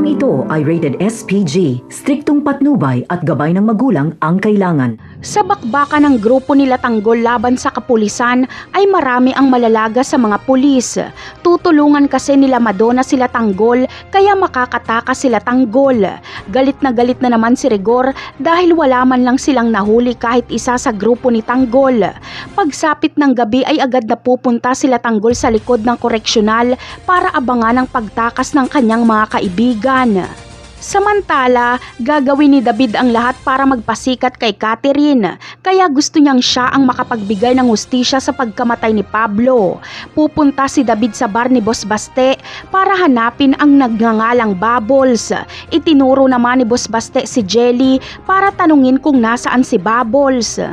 Programang ito ay rated SPG, striktong patnubay at gabay ng magulang ang kailangan. Sa bakbakan ng grupo nila Tanggol laban sa kapulisan ay marami ang malalaga sa mga pulis. Tutulungan kasi nila Madonna sila Tanggol kaya makakatakas sila Tanggol. Galit na naman si Rigor dahil wala man lang silang nahuli kahit isa sa grupo ni Tanggol. Pagsapit ng gabi ay agad na pupunta sila Tanggol sa likod ng koreksyonal para abangan ang pagtakas ng kanyang mga kaibigan. Samantala, gagawin ni David ang lahat para magpasikat kay Catherine, kaya gusto niyang siya ang makapagbigay ng hustisya sa pagkamatay ni Pablo. Pupunta si David sa bar ni Boss Baste para hanapin ang nagngangalang Bubbles. Itinuro naman ni Boss Baste si Jelly para tanungin kung nasaan si Bubbles.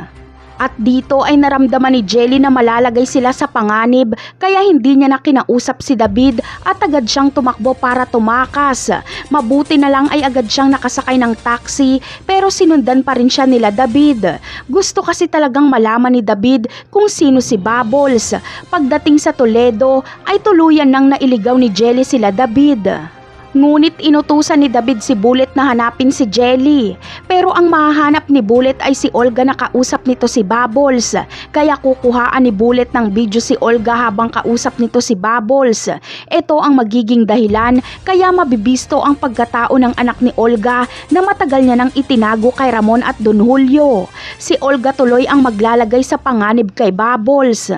At dito ay naramdaman ni Jelly na malalagay sila sa panganib kaya hindi niya na kinausap si David at agad siyang tumakbo para tumakas. Mabuti na lang ay agad siyang nakasakay ng taxi pero sinundan pa rin siya nila David. Gusto kasi talagang malaman ni David kung sino si Bubbles. Pagdating sa Toledo ay tuluyan nang nailigaw ni Jelly sila David. Ngunit inutusan ni David si Bullet na hanapin si Jelly. Pero ang mahahanap ni Bullet ay si Olga na kausap nito si Bubbles. Kaya kukuhaan ni Bullet ng video si Olga habang kausap nito si Bubbles. Ito ang magiging dahilan kaya mabibisto ang pagkatao ng anak ni Olga na matagal niya nang itinago kay Ramon at Don Julio. Si Olga tuloy ang maglalagay sa panganib kay Bubbles.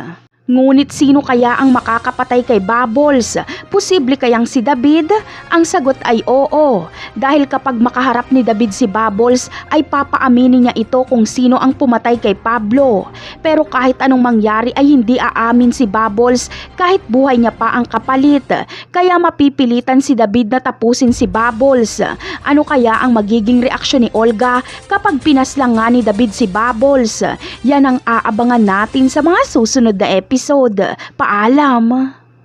Ngunit sino kaya ang makakapatay kay Bubbles? Posible kayang si David? Ang sagot ay oo. Dahil kapag makaharap ni David si Bubbles ay papaaminin niya ito kung sino ang pumatay kay Pablo. Pero kahit anong mangyari ay hindi aamin si Bubbles kahit buhay niya pa ang kapalit. Kaya mapipilitan si David na tapusin si Bubbles. Ano kaya ang magiging reaksyon ni Olga kapag pinaslang nga ni David si Bubbles? Yan ang aabangan natin sa mga susunod na episode. Paalam!